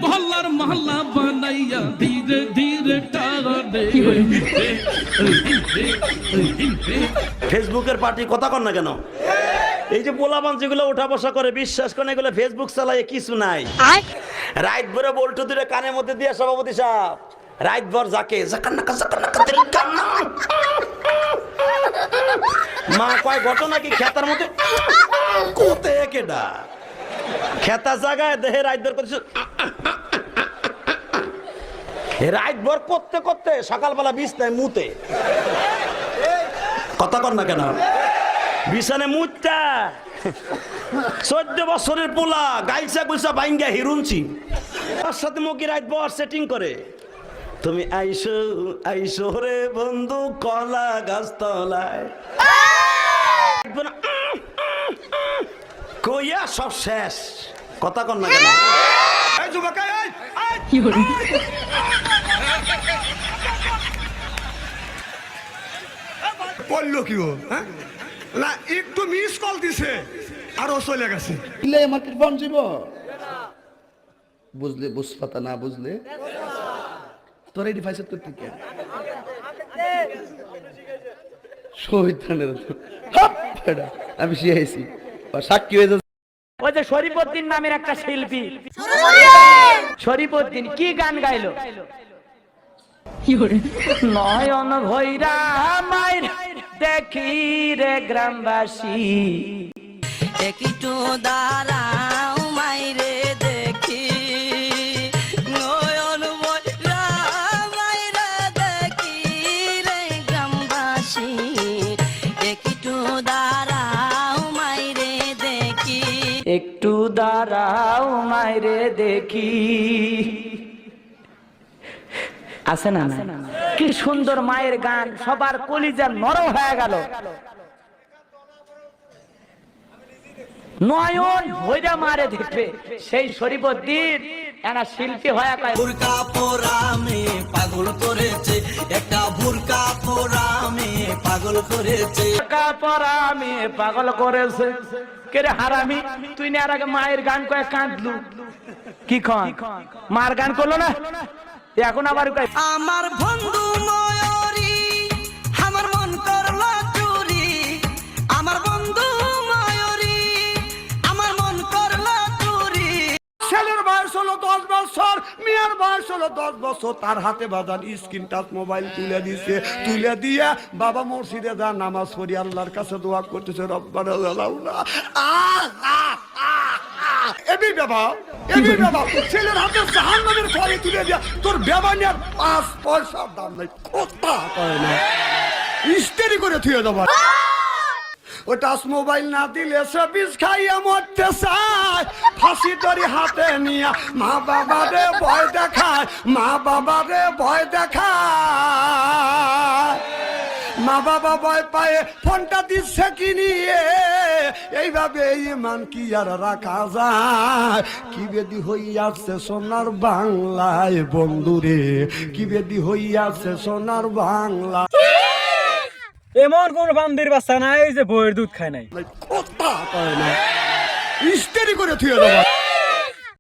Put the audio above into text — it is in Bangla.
মহল্লা বানাইয়া ধীরে ধীরে ফেসবুকের পার্টি কথা কন না কেন? এই যে পোলাপান যেগুলো উঠা বসা করে বিশ্বাস করেন এগুলো ফেসবুক চালায় কিছু নাই। রাত ভরে বল্টু দূরে কানের মধ্যে দিয়ে সভাপতি সাহেব রাত ভর যাকে মা কয় ঘটনা কি খেতার মধ্যে কোতে কেডা খেতা জায়গায় দেহে রাত ভর করছে রাত ভর করতে করতে সকালবেলা বিছনায় মুতে কথা কর না কেন? বিছানে মুতটা 14 বছরের পোলা গাইছা গুলছা বাইঙ্গা হিরুনছি তার সাথে মুখি রাত ভর সেটিং করে তুমি আইসো আইসো রে বন্ধু কলা গাছ তলায় কইয়া সব শেষ কথা কর না কেন? করলো কি ও না একটু মিস কল দিছে আর ও চলে গেছে মার্কেট পৌঁছিব বুঝলে বুঝপাতা না বুঝলে তোর এই ডিভাইস করতে কে শহীদানের আমি শিখেছি সাক্ষী হয়ে যাচ্ছে। ওই যে শরীফউদ্দিন নামের একটা শিল্পী শরীফউদ্দিন কি গান গাইলো? নয়ন ভৈরা মাইর দেখি রে গ্রামবাসী একটু দাঁড়াও মাইরে দেখি নয়ন ভৈরা মাইরে দেখি রে গ্রামবাসী একটু দাঁড়াও মাইরে দেখি একটু দাঁড়াও মাইরে দেখি আছে না? কি সুন্দর মায়ের গান, সবার কলিজা নরম হয়ে গেল। নয়ন ভৈরা মারে দেখবে সেই শরীফউদ্দিন এনা শিল্পী হয়ে বুরকা পোরামে পাগল করেছে একটা বুরকা পোরামে পাগল করেছে আমি পাগল করেছে কে রে হারামি তুই না আর আগে মায়ের গান কয়ে কাঁদলু কি খন মার গান করলো না এখন আবার আমার বন্ধু ময়ূরী আমার মন করলো চুরি আমার বন্ধু ময়ূরী আমার মন করলো চুরি ছেলের বয়স হলো 10 বছর মেয়ের বয়স হলো 10 বছর তার হাতে বাজান স্ক্রিন টাচ মোবাইল তুলে দিছে তুলে দিয়ে বাবা মসজিদে যা নামাজ পড়ি আল্লাহর কাছে দোয়া করতেছে রব্বানা লাউলা এবি বাবা ছেলের হাতে জাহান্নামের খড়ি তুলে দিয়া তোর বেবানিয়ার 5 পয়সার দাম নাই কথা কয় না ইস্তেরি করে থুয়ে দেব ও টাচ মোবাইল না দিলে সে বিষ খাইয়া মরতে চায় ফাঁসি দড়ি হাতে নিয়ে মা বাবা রে ভয় দেখায় মা বাবা রে ভয় দেখায় মা বাবা ভয় পায়ে ফোনটা দিচ্ছে কিনিয়ে এইভাবে ইমান কি আর রাখা যায় কি বেদি হইয়াছে সোনার বাংলায় বন্ধুরে কি বেদি হইয়াছে সোনার বাংলা এমন কোন বান্দির বাচ্চা নাই যে বইয়ের দুধ খায় নাই কথা কয় না ইস্তেরি করে থুয়ে দেব